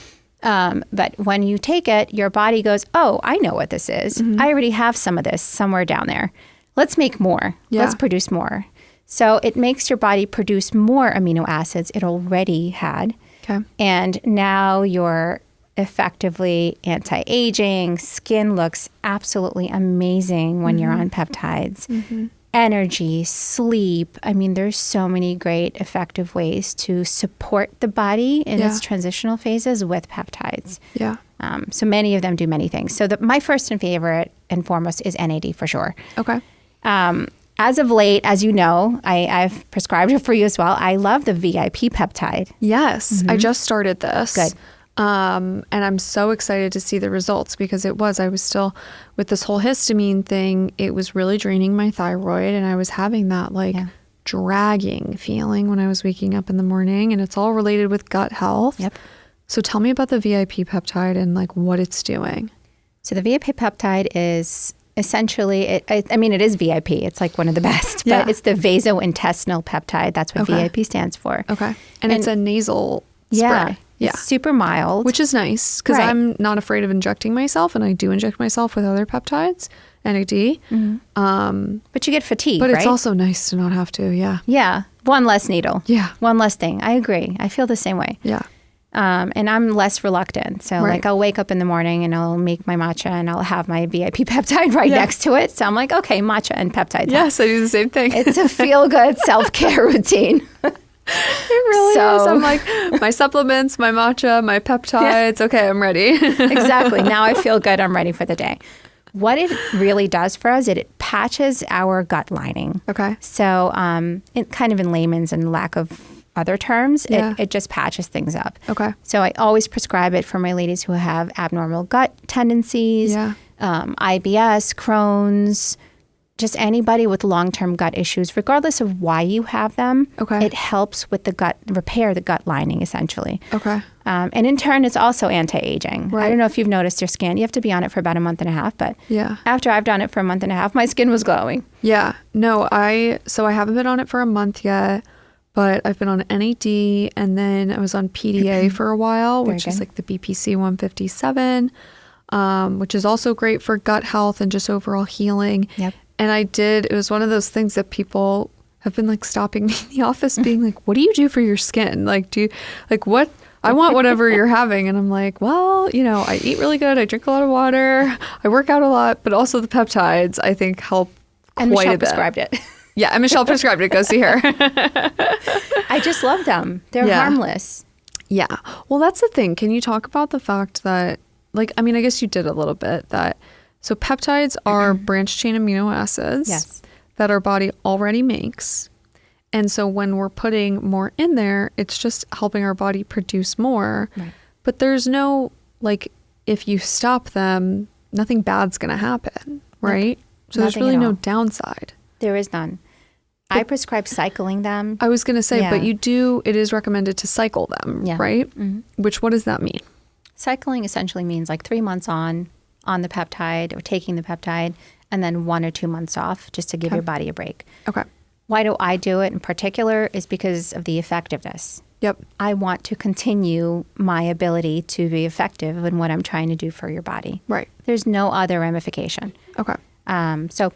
But when you take it, your body goes, oh, I know what this is. I already have some of this somewhere down there. Let's make more. Yeah. Let's produce more. So it makes your body produce more amino acids it already had. Okay. And now you're effectively anti-aging. Skin looks absolutely amazing when you're on peptides. Energy, sleep. I mean, there's so many great effective ways to support the body in its transitional phases with peptides. Yeah. So many of them do many things. So my first and favorite and foremost is NAD for sure. Okay. As of late, as you know, I've prescribed it for you as well. I love the VIP peptide. Yes. I just started this. Good. And I'm so excited to see the results because I was still with this whole histamine thing. It was really draining my thyroid and I was having that dragging feeling when I was waking up in the morning, and it's all related with gut health. Yep. So tell me about the VIP peptide and what it's doing. So the VIP peptide is essentially, it is VIP. It's like one of the best, but it's the vasointestinal peptide. That's what VIP stands for. Okay. And it's a nasal spray. Yeah. It's super mild. Which is nice because I'm not afraid of injecting myself, and I do inject myself with other peptides, NAD. But you get fatigue, But right? it's also nice to not have to, Yeah. One less needle. Yeah. One less thing. I agree. I feel the same way. Yeah. And I'm less reluctant. So I'll wake up in the morning and I'll make my matcha and I'll have my VIP peptide right next to it. So I'm like, okay, matcha and peptide. Yes, I do the same thing. It's a feel-good self-care routine. It really is. I'm like, my supplements, my matcha, my peptides. Okay, I'm ready. Exactly. Now I feel good. I'm ready for the day. what it really does for us, it patches our gut lining. Okay. So it kind of in layman's and lack of other terms, it just patches things up. Okay. So I always prescribe it for my ladies who have abnormal gut tendencies, IBS, Crohn's, just anybody with long-term gut issues, regardless of why you have them. Okay. It helps with repair the gut lining, essentially. Okay. And in turn, it's also anti-aging. Right. I don't know if you've noticed your skin. You have to be on it for about a month and a half, but Yeah. after I've done it for a month and a half, my skin was glowing. Yeah. No, so I haven't been on it for a month yet, but I've been on NAD, and then I was on PDA for a while, which is like the BPC 157, which is also great for gut health and just overall healing. Yep. And it was one of those things that people have been like stopping me in the office being like, what do you do for your skin? Like, what? I want whatever you're having. And I'm like, well, I eat really good. I drink a lot of water. I work out a lot, but also the peptides, I think, help and quite Michelle a bit. prescribed it. Yeah, and Michelle prescribed it. Go see her. I just love them. They're harmless. Yeah. Well, that's the thing. Can you talk about the fact that, I guess you did a little bit so peptides are branched chain amino acids that our body already makes. And so when we're putting more in there, it's just helping our body produce more. Right. But there's no, if you stop them, nothing bad's going to happen, right? So there's really no downside. There is none. I prescribe cycling them. I was going to say, but it is recommended to cycle them, right? Mm-hmm. What does that mean? Cycling essentially means 3 months on the peptide or taking the peptide, and then 1 or 2 months off just to give your body a break. Okay. Why do I do it in particular is because of the effectiveness. Yep. I want to continue my ability to be effective in what I'm trying to do for your body. Right. There's no other ramification. Okay. So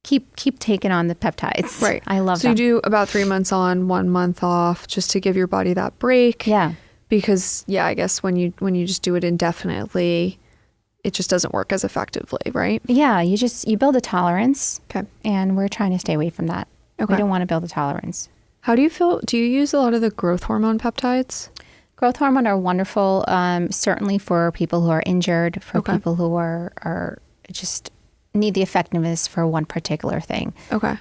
keep taking on the peptides. Right. I love them. So you do about 3 months on, 1 month off, just to give your body that break. Yeah. Because I guess when you just do it indefinitely, it just doesn't work as effectively, right? Yeah. You build a tolerance. Okay. And we're trying to stay away from that. Okay. We don't want to build a tolerance. How do you feel? Do you use a lot of the growth hormone peptides? Growth hormone are wonderful, certainly for people who are injured, for people who are just need the effectiveness for one particular thing. Okay.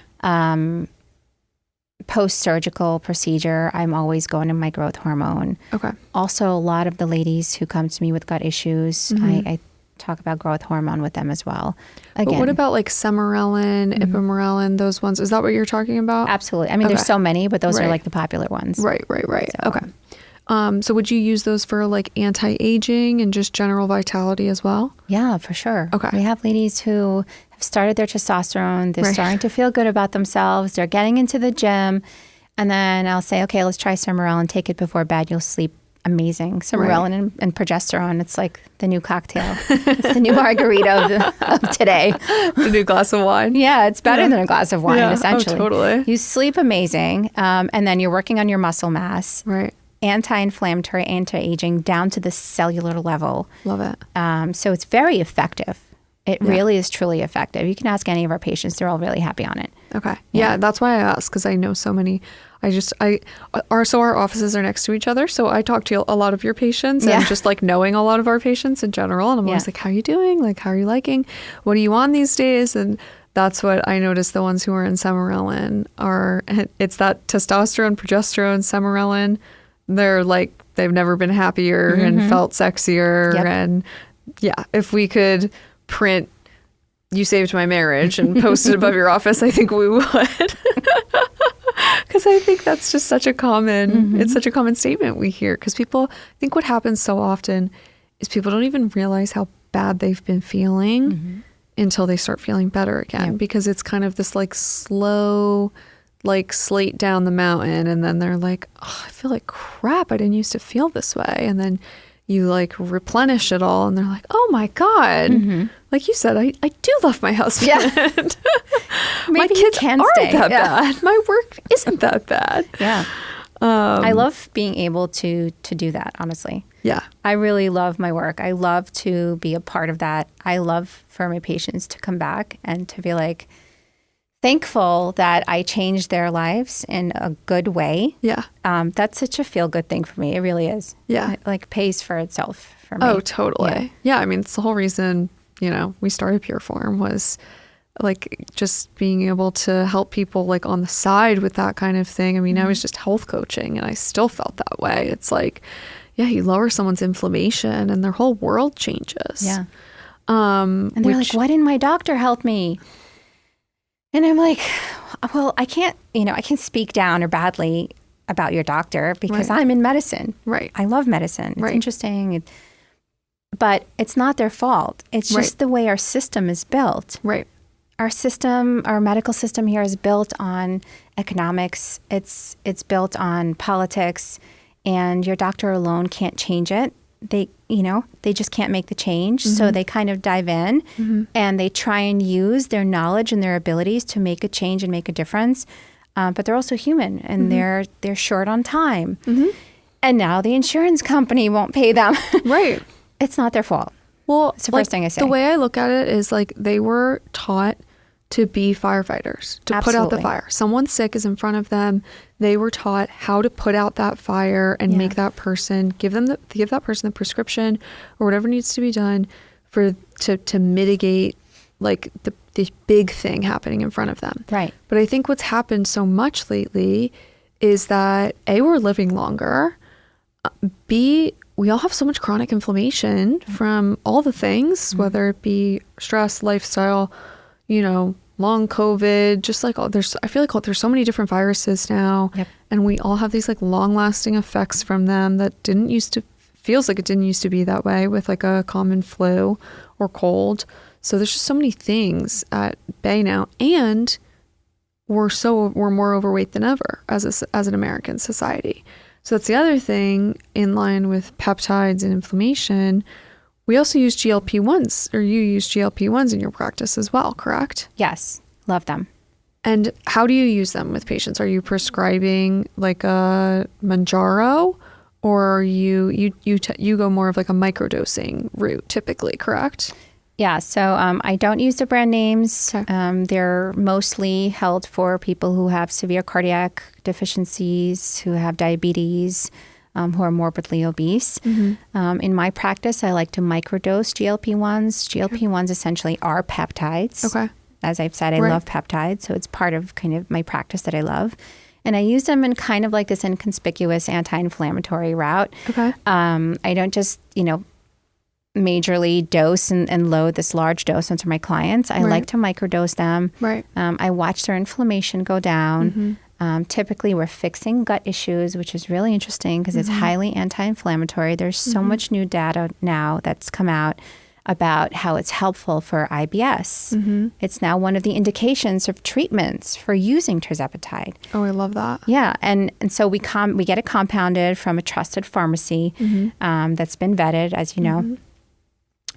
Post-surgical procedure, I'm always going to my growth hormone. Okay. Also, a lot of the ladies who come to me with gut issues, I talk about growth hormone with them as well. Again, but what about Sermorelin, Ipamorelin, those ones? Is that what you're talking about? Absolutely. I mean, there's so many, but those are the popular ones. Right. So. Okay. So would you use those for anti-aging and just general vitality as well? Yeah, for sure. Okay. We have ladies who have started their testosterone. They're starting to feel good about themselves. They're getting into the gym. And then I'll say, okay, let's try Sermorelin. Take it before bed. You'll sleep amazing. Sermorelin and Progesterone. It's like the new cocktail. It's the new margarita of today. The new glass of wine. Yeah, it's better than a glass of wine, essentially. Oh, totally. You sleep amazing. And then you're working on your muscle mass. Right. Anti-inflammatory, anti-aging, down to the cellular level. Love it. So it's very effective. It really is truly effective. You can ask any of our patients. They're all really happy on it. Okay. Yeah, that's why I asked, because I know so many. Our offices are next to each other. So I talk to a lot of your patients and just knowing a lot of our patients in general. And I'm always like, how are you doing? How are you liking? What are you on these days? And that's what I noticed. The ones who are in Sermorelin it's that testosterone, progesterone, Sermorelin. They're they've never been happier and felt sexier. Yep. And if we could print "You saved my marriage" and post it above your office, I think we would. Because I think that's just such a common, it's such a common statement we hear. Because I think what happens so often is people don't even realize how bad they've been feeling until they start feeling better again. Yep. Because it's kind of this slow, slate down the mountain, and then they're like, oh, I feel like crap. I didn't used to feel this way. And then you replenish it all, and they're like, oh my God. Like you said, I do love my husband. Yeah. My kids aren't that bad. My work isn't that bad. Yeah. I love being able to do that, honestly. Yeah. I really love my work. I love to be a part of that. I love for my patients to come back and to be thankful that I changed their lives in a good way. Yeah. That's such a feel-good thing for me. It really is. Yeah. It pays for itself for me. Oh, totally. Yeah. I mean, it's the whole reason we started Pure Form was like just being able to help people like on the side with that kind of thing. I mean, I was just health coaching and I still felt that way. It's like, yeah, you lower someone's inflammation and their whole world changes. Yeah. And they're like, why didn't my doctor help me? And I'm like, well, I can't speak down or badly about your doctor because I'm in medicine. Right. I love medicine. It's interesting. But it's not their fault. It's just the way our system is built. Right. Our medical system here is built on economics. It's built on politics, and your doctor alone can't change it. They just can't make the change. So they kind of dive in and they try and use their knowledge and their abilities to make a change and make a difference. But they're also human and they're short on time. And now the insurance company won't pay them. Right. It's not their fault. Well, it's the first thing I say. The way I look at it is like they were taught to be firefighters, to put out the fire. Someone sick is in front of them. They were taught how to put out that fire and make that person, give that person the prescription or whatever needs to be done to mitigate like the big thing happening in front of them. Right. But I think what's happened so much lately is that A, we're living longer. B, we all have so much chronic inflammation from all the things, whether it be stress, lifestyle, long COVID, just like I feel like there's so many different viruses now, and we all have these like long lasting effects from them that feels like it didn't used to be that way with like a common flu or cold. So there's just so many things at bay now, and we're more overweight than ever as an American society. So that's the other thing in line with peptides and inflammation. We also use GLP-1s, or you use GLP-1s in your practice as well, correct? Yes. Love them. And how do you use them with patients? Are you prescribing like a Mounjaro, or you go more of like a microdosing route typically, correct? Yeah. So I don't use the brand names. Okay. They're mostly held for people who have severe cardiac deficiencies, who have diabetes, who are morbidly obese. In my practice, I like to microdose GLP-1s. GLP-1s essentially are peptides. Okay. As I've said, I love peptides, so it's part of kind of my practice that I love. And I use them in kind of like this inconspicuous anti-inflammatory route. Okay. I don't just, majorly dose and load this large dose onto my clients. I like to microdose them. Right. I watch their inflammation go down. Typically, we're fixing gut issues, which is really interesting because it's highly anti-inflammatory. There's so much new data now that's come out about how it's helpful for IBS. It's now one of the indications of treatments for using tirzepatide. Oh, I love that. Yeah, and so we get it compounded from a trusted pharmacy that's been vetted, as you know.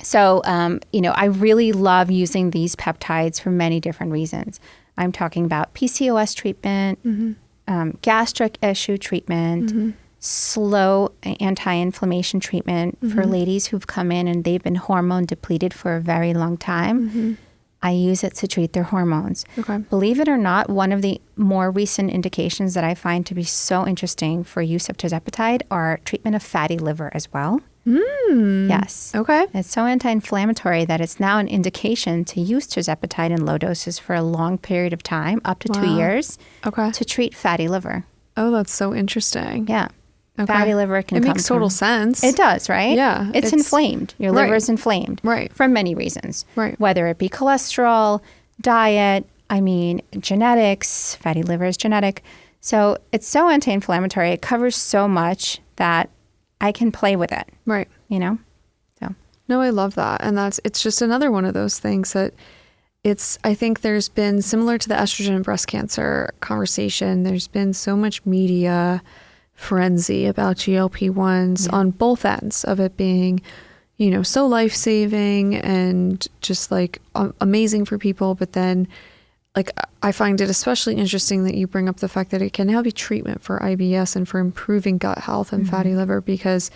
So, I really love using these peptides for many different reasons. I'm talking about PCOS treatment, gastric issue treatment, slow anti-inflammation treatment for ladies who've come in and they've been hormone depleted for a very long time. I use it to treat their hormones. Okay. Believe it or not, one of the more recent indications that I find to be so interesting for use of tirzepatide are treatment of fatty liver as well. Yes. Okay. It's so anti-inflammatory that it's now an indication to use tirzepatide in low doses for a long period of time, up to 2 years, to treat fatty liver. Oh, that's so interesting. Yeah. Okay. Fatty liver can It makes total sense. It does, right? Yeah. It's inflamed. Your liver is inflamed. Right. For many reasons. Right. Whether it be cholesterol, diet, genetics, fatty liver is genetic. So it's so anti-inflammatory. It covers so much that I can play with it. Right. So. No, I love that. And it's just another one of those things that I think there's been, similar to the estrogen and breast cancer conversation, there's been so much media frenzy about GLP-1s on both ends of it being, so life-saving and just like amazing for people. But then like, I find it especially interesting that you bring up the fact that it can now be treatment for IBS and for improving gut health and fatty liver, because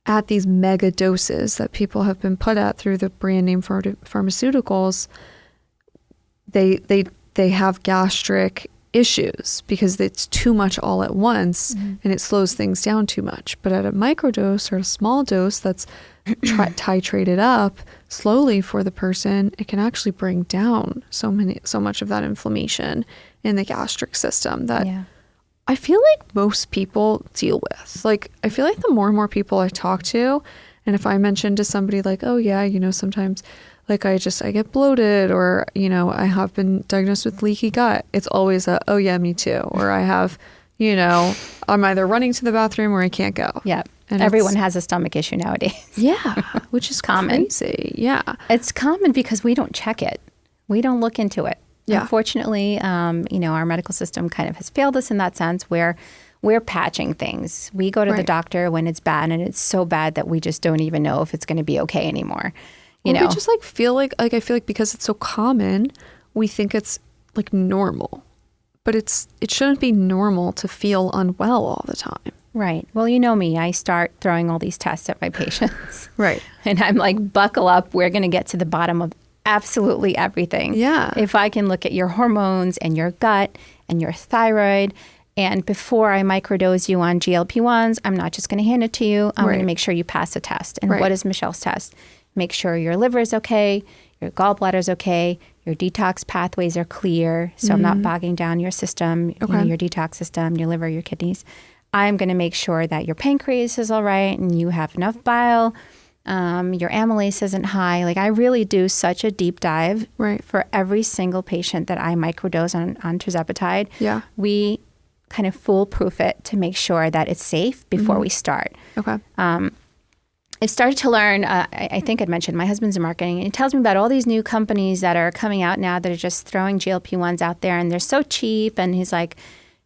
at these mega doses that people have been put at through the brand name pharmaceuticals, they have gastric issues because it's too much all at once and it slows things down too much. But at a microdose or a small dose that's titrated up slowly for the person, it can actually bring down so much of that inflammation in the gastric system that I feel like most people deal with. Like, I feel like the more and more people I talk to, and if I mention to somebody like, oh yeah, sometimes like I get bloated, or, I have been diagnosed with leaky gut, it's always oh yeah, me too. Or I have, I'm either running to the bathroom or I can't go. Yeah. And everyone has a stomach issue nowadays. Yeah. Which is common. Crazy. Yeah. It's common because we don't check it. We don't look into it. Yeah. Unfortunately, our medical system kind of has failed us in that sense, where we're patching things. We go to the doctor when it's bad, and it's so bad that we just don't even know if it's going to be okay anymore. We just feel like I feel like because it's so common, we think it's like normal, but it shouldn't be normal to feel unwell all the time. Right. Well, you know me, I start throwing all these tests at my patients. Right. And I'm like, buckle up. We're going to get to the bottom of absolutely everything. Yeah. If I can look at your hormones and your gut and your thyroid, and before I microdose you on GLP-1s, I'm not just going to hand it to you. I'm going to make sure you pass a test. And what is Michelle's test? Make sure your liver is okay, your gallbladder is okay, your detox pathways are clear, so I'm not bogging down your system, your detox system, your liver, your kidneys. I'm going to make sure that your pancreas is all right and you have enough bile, your amylase isn't high. Like, I really do such a deep dive for every single patient that I microdose on tirzepatide. Yeah. We kind of foolproof it to make sure that it's safe before we start. Okay. I've started to learn, I think I'd mentioned, my husband's in marketing, and he tells me about all these new companies that are coming out now that are just throwing GLP-1s out there, and they're so cheap. And he's like,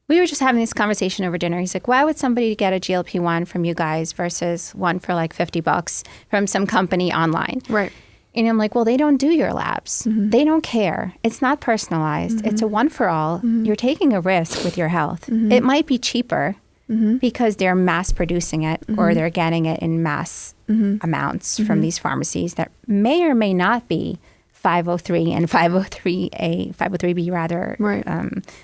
we were just having this conversation over dinner. He's like, why would somebody get a GLP-1 from you guys versus one for like $50 from some company online? Right. And I'm like, well, they don't do your labs. They don't care. It's not personalized. It's a one for all. You're taking a risk with your health. It might be cheaper because they're mass producing it or they're getting it in mass amounts from these pharmacies that may or may not be 503 and 503B rather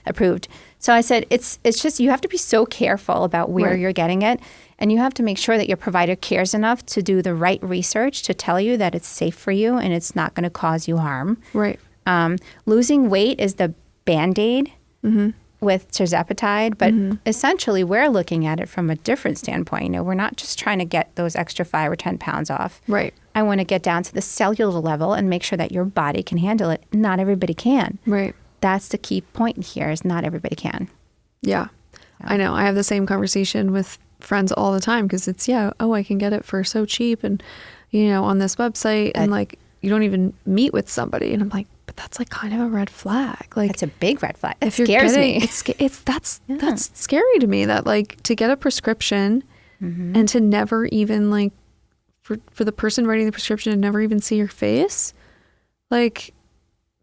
approved. So I said, it's just, you have to be so careful about where you're getting it. And you have to make sure that your provider cares enough to do the right research to tell you that it's safe for you and it's not going to cause you harm. Right. Losing weight is the Band-Aid with tirzepatide, but essentially we're looking at it from a different standpoint. We're not just trying to get those extra 5 or 10 pounds off. Right. I want to get down to the cellular level and make sure that your body can handle it. Not everybody can. Right. That's the key point here, is not everybody can. Yeah. I know. I have the same conversation with friends all the time because it's, I can get it for so cheap and, on this website, and like, you don't even meet with somebody. And I'm like, but that's like kind of a red flag. Like, it's a big red flag. It scares me. That's scary to me, that like to get a prescription and to never even like, for the person writing the prescription to never even see your face. Like,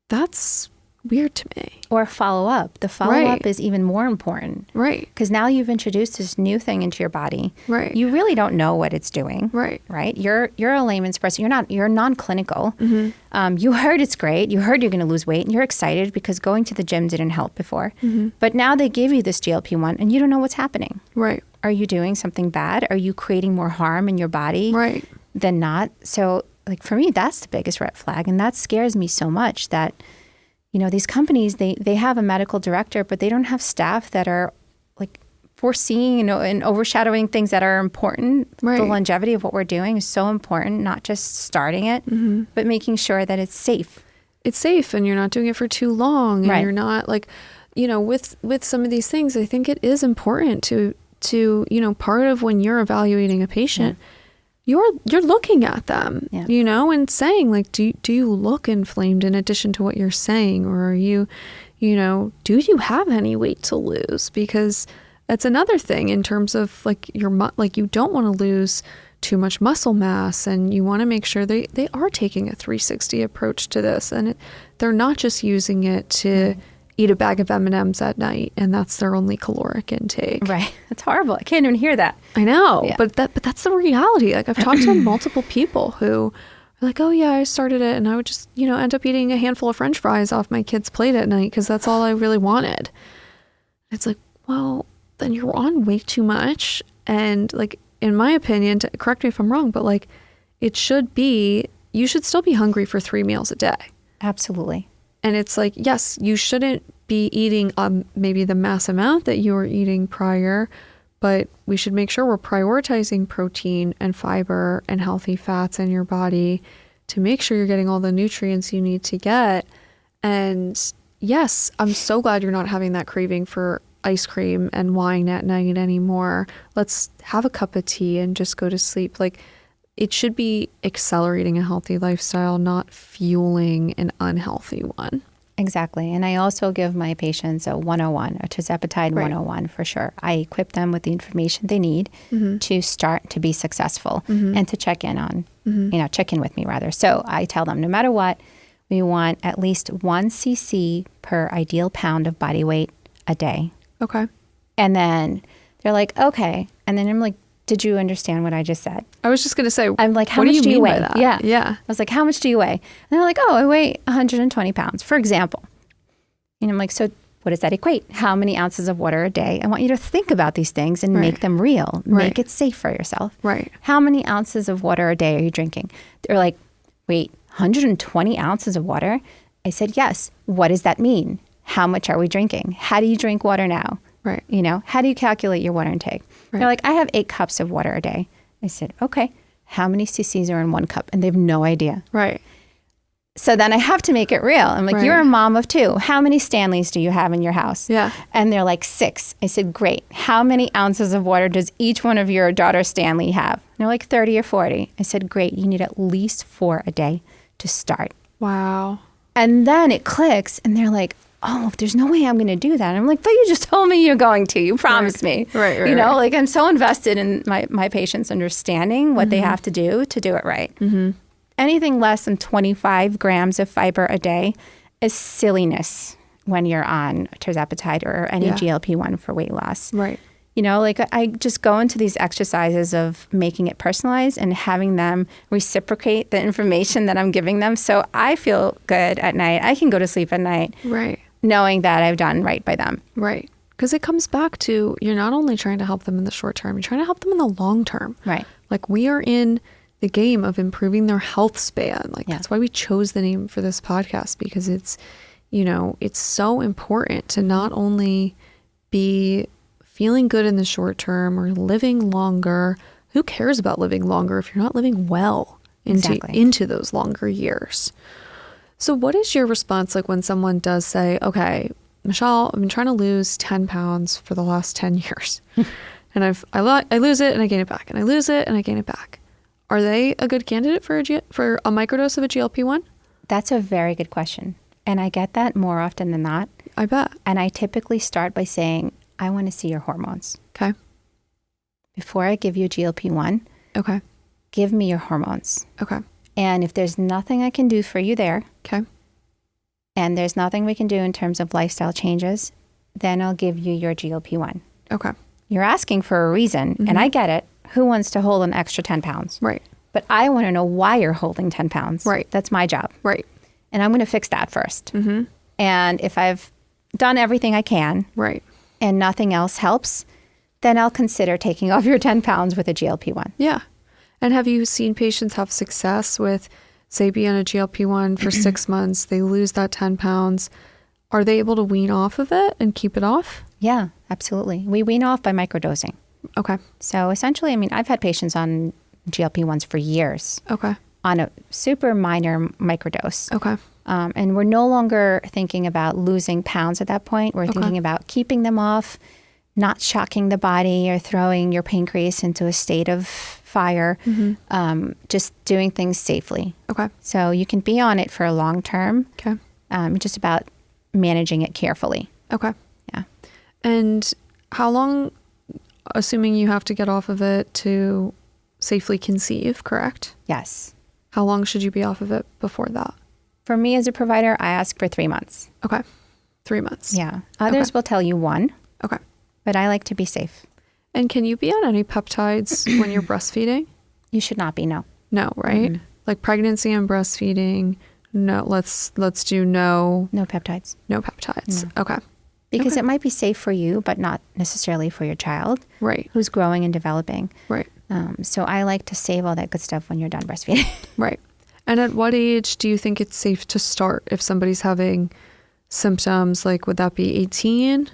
that's weird to me. Or follow up. The follow up is even more important. Right. Because now you've introduced this new thing into your body. Right. You really don't know what it's doing. Right. Right. You're a layman's person. You're non-clinical. You heard it's great. You heard you're going to lose weight and you're excited because going to the gym didn't help before. But now they give you this GLP-1 and you don't know what's happening. Right. Are you doing something bad? Are you creating more harm in your body than not? So like for me, that's the biggest red flag. And that scares me so much that these companies, they have a medical director, but they don't have staff that are like foreseeing, and overshadowing things that are important. Right. The longevity of what we're doing is so important, not just starting it, but making sure that it's safe. It's safe and you're not doing it for too long. And you're not like, with some of these things, I think it is important to part of when you're evaluating a patient, you're looking at them, and saying like, do you look inflamed in addition to what you're saying? Or are you, do you have any weight to lose? Because that's another thing in terms of like you don't want to lose too much muscle mass, and you want to make sure they are taking a 360 approach to this. And they're not just using it to eat a bag of M&Ms at night and that's their only caloric intake. Right. That's horrible. I can't even hear that. I know, but that's the reality. Like, I've talked to multiple people who are like, oh yeah, I started it and I would just, end up eating a handful of French fries off my kid's plate at night because that's all I really wanted. It's like, well, then you're on way too much. And like, in my opinion, correct me if I'm wrong, but like you should still be hungry for 3 meals a day. Absolutely. And it's like, yes, you shouldn't be eating maybe the mass amount that you were eating prior, but we should make sure we're prioritizing protein and fiber and healthy fats in your body to make sure you're getting all the nutrients you need to get. And yes, I'm so glad you're not having that craving for ice cream and wine at night anymore. Let's have a cup of tea and just go to sleep. Like, it should be accelerating a healthy lifestyle, not fueling an unhealthy one. Exactly. And I also give my patients a 101, a Tirzepatide 101 for sure. I equip them with the information they need to start to be successful and to check in with me rather. So I tell them, no matter what, we want at least 1 cc per ideal pound of body weight a day. Okay. And then they're like, okay. And then I'm like, did you understand what I just said? I was just going to say, I'm like, how much do you weigh? That? Yeah. Yeah. I was like, how much do you weigh? And they're like, oh, I weigh 120 pounds, for example. And I'm like, so what does that equate? How many ounces of water a day? I want you to think about these things and make them real. Make it safe for yourself. Right. How many ounces of water a day are you drinking? They're like, wait, 120 ounces of water? I said, yes. What does that mean? How much are we drinking? How do you drink water now? Right. How do you calculate your water intake? Right. They're like, I have 8 cups of water a day. I said, okay, how many cc's are in 1 cup? And they have no idea. Right. So then I have to make it real. I'm like, you're a mom of 2. How many Stanleys do you have in your house? Yeah. And they're like, 6. I said, great. How many ounces of water does each one of your daughter Stanley have? And they're like 30 or 40. I said, great. You need at least 4 a day to start. Wow. And then it clicks and they're like, oh, there's no way I'm going to do that. And I'm like, but you just told me you're going to. You promised me. Right. Like I'm so invested in my patients understanding what they have to do it right. Mm-hmm. Anything less than 25 grams of fiber a day is silliness when you're on Tirzepatide or any GLP-1 for weight loss. Right. Like I just go into these exercises of making it personalized and having them reciprocate the information that I'm giving them. So I feel good at night. I can go to sleep at night. Right. Knowing that I've done right by them. Right. Because it comes back to, you're not only trying to help them in the short term, you're trying to help them in the long term. Right. Like, we are in the game of improving their health span. Like, that's why we chose the name for this podcast, because it's, it's so important to not only be feeling good in the short term or living longer. Who cares about living longer if you're not living well into those longer years? So what is your response like when someone does say, okay, Michelle, I've been trying to lose 10 pounds for the last 10 years and I lose it and I gain it back and I lose it and I gain it back. Are they a good candidate for a microdose of a GLP-1? That's a very good question. And I get that more often than not. I bet. And I typically start by saying, I want to see your hormones. Okay. Before I give you a GLP-1, okay, give me your hormones. Okay. And if there's nothing I can do for you there, okay, and there's nothing we can do in terms of lifestyle changes, then I'll give you your GLP-1. Okay. You're asking for a reason, and I get it. Who wants to hold an extra 10 pounds? Right. But I want to know why you're holding 10 pounds. Right. That's my job. Right. And I'm going to fix that first. Mm-hmm. And if I've done everything I can, right, and nothing else helps, then I'll consider taking off your 10 pounds with a GLP-1. Yeah. And have you seen patients have success with, say, be on a GLP-1 for 6 months, they lose that 10 pounds. Are they able to wean off of it and keep it off? Yeah, absolutely. We wean off by microdosing. Okay. So essentially, I've had patients on GLP-1s for years. Okay. On a super minor microdose. Okay. And we're no longer thinking about losing pounds at that point. We're thinking about keeping them off, not shocking the body or throwing your pancreas into a state of fire, just doing things safely. Okay. So you can be on it for a long term. Okay. Just about managing it carefully. Okay. Yeah. And how long, assuming you have to get off of it to safely conceive, correct? Yes. How long should you be off of it before that? For me as a provider, I ask for 3 months. Okay. 3 months. Yeah. Others will tell you 1. Okay. But I like to be safe. And can you be on any peptides when you're breastfeeding? You should not be, no. No, right? Mm-hmm. Like pregnancy and breastfeeding, no, let's do no. No peptides. No peptides. No. Okay. because it might be safe for you, but not necessarily for your child Right. who's growing and developing. Right. So I like to save all that good stuff when you're done breastfeeding. Right. And at what age do you think it's safe to start if somebody's having symptoms? Like, would that be 18?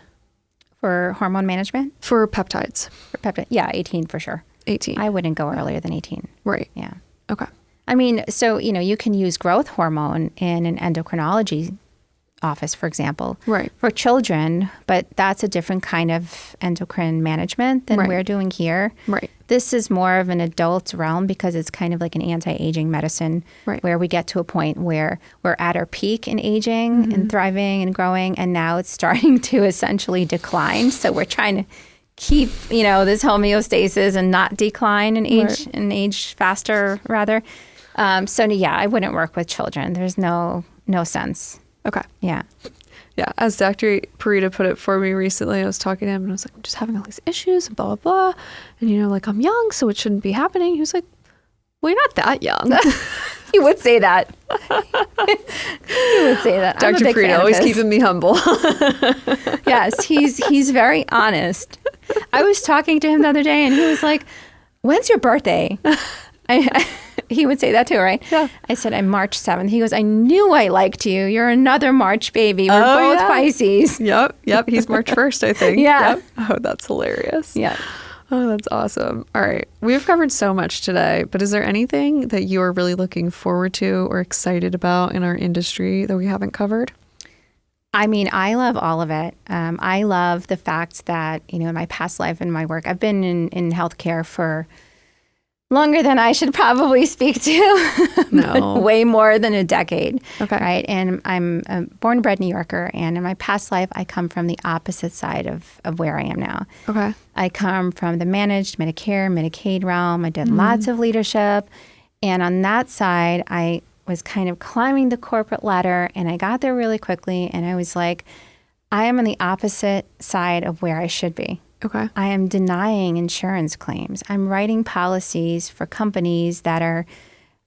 For hormone management? For peptides. For peptide? Yeah, 18 for sure. 18. I wouldn't go earlier than 18. Right. Yeah. Okay. I mean, so, you can use growth hormone in an endocrinology office, for example, Right. for children, but that's a different kind of endocrine management than Right. we're doing here. Right. This is more of an adult realm because it's kind of like an anti-aging medicine Right. where we get to a point where we're at our peak in aging and thriving and growing, and now it's starting to essentially decline. So we're trying to keep, this homeostasis and not decline and age and age faster rather. So yeah, I wouldn't work with children. There's no sense. Okay. Yeah. Yeah. As Dr. Parita put it for me recently, I was talking to him and I was like, I'm just having all these issues and blah, blah, blah. And, like, I'm young, so it shouldn't be happening. He was like, well, you're not that young. He would say that. He would say that. Dr. Parita always keeping me humble. Yes, he's very honest. I was talking to him the other day and he was like, when's your birthday? He would say that too, right? Yeah. I said, I'm March 7th. He goes, I knew I liked you. You're another March baby. We're both Pisces. Yep. He's March 1st, I think. Yeah. Yep. Oh, that's hilarious. Yeah. Oh, that's awesome. All right. We've covered so much today, but is there anything that you are really looking forward to or excited about in our industry that we haven't covered? I mean, I love all of it. I love the fact that, in my past life and my work, I've been in healthcare for longer than I should probably speak to. No. Way more than a decade. Okay. Right. And I'm a born and bred New Yorker. And in my past life, I come from the opposite side of where I am now. Okay. I come from the managed Medicare, Medicaid realm. I did lots of leadership. And on that side, I was kind of climbing the corporate ladder. And I got there really quickly. And I was like, I am on the opposite side of where I should be. Okay. I am denying insurance claims. I'm writing policies for companies that are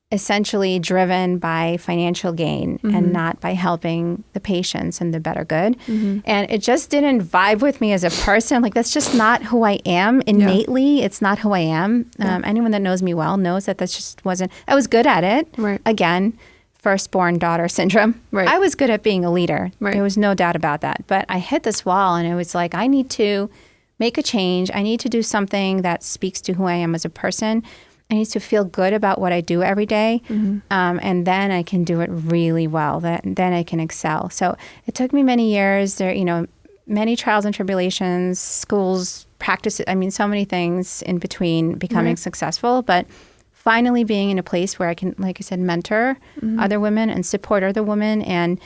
essentially driven by financial gain and not by helping the patients and the better good. And it just didn't vibe with me as a person. Like, that's just not who I am innately. It's not who I am. Anyone that knows me well knows that just wasn't, I was good at it. Right. Again, firstborn daughter syndrome. Right. I was good at being a leader. Right. There was no doubt about that. But I hit this wall and it was like, I need to make a change. I need to do something that speaks to who I am as a person. I need to feel good about what I do every day. And then I can do it really well. Then I can excel. So it took me many years. There, many trials and tribulations, schools, practices. I mean, so many things in between becoming successful. But finally being in a place where I can, like I said, mentor other women and support other women and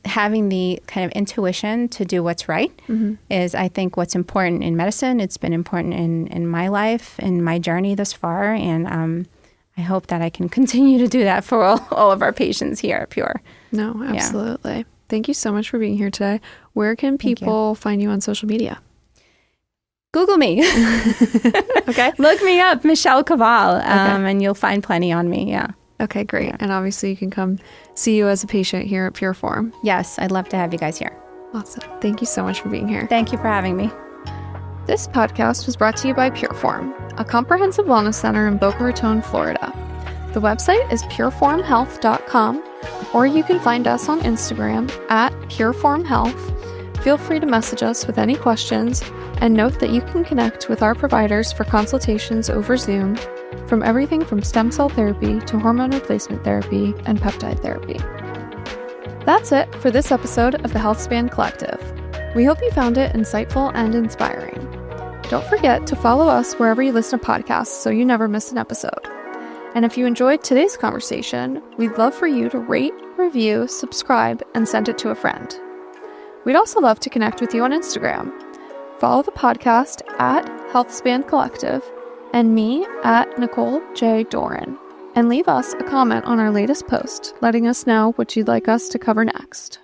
having the kind of intuition to do what's right is, I think, what's important in medicine. It's been important in my life, in my journey thus far. And I hope that I can continue to do that for all of our patients here at Pure. No, absolutely. Yeah. Thank you so much for being here today. Where can people find you on social media? Google me. Okay. Look me up, Michelle Kavall, and you'll find plenty on me. Yeah. Okay, great. Yeah. And obviously you can come see you as a patient here at Pure Form. Yes, I'd love to have you guys here. Awesome. Thank you so much for being here. Thank you for having me. This podcast was brought to you by Pure Form, a comprehensive wellness center in Boca Raton, Florida. The website is pureformhealth.com, or you can find us on Instagram at pureformhealth. Feel free to message us with any questions, and note that you can connect with our providers for consultations over Zoom, from everything from stem cell therapy to hormone replacement therapy and peptide therapy. That's it for this episode of the Healthspan Collective. We hope you found it insightful and inspiring. Don't forget to follow us wherever you listen to podcasts so you never miss an episode. And if you enjoyed today's conversation, we'd love for you to rate, review, subscribe, and send it to a friend. We'd also love to connect with you on Instagram. Follow the podcast at Healthspan Collective and me at Nicole J. Doran, and leave us a comment on our latest post letting us know what you'd like us to cover next.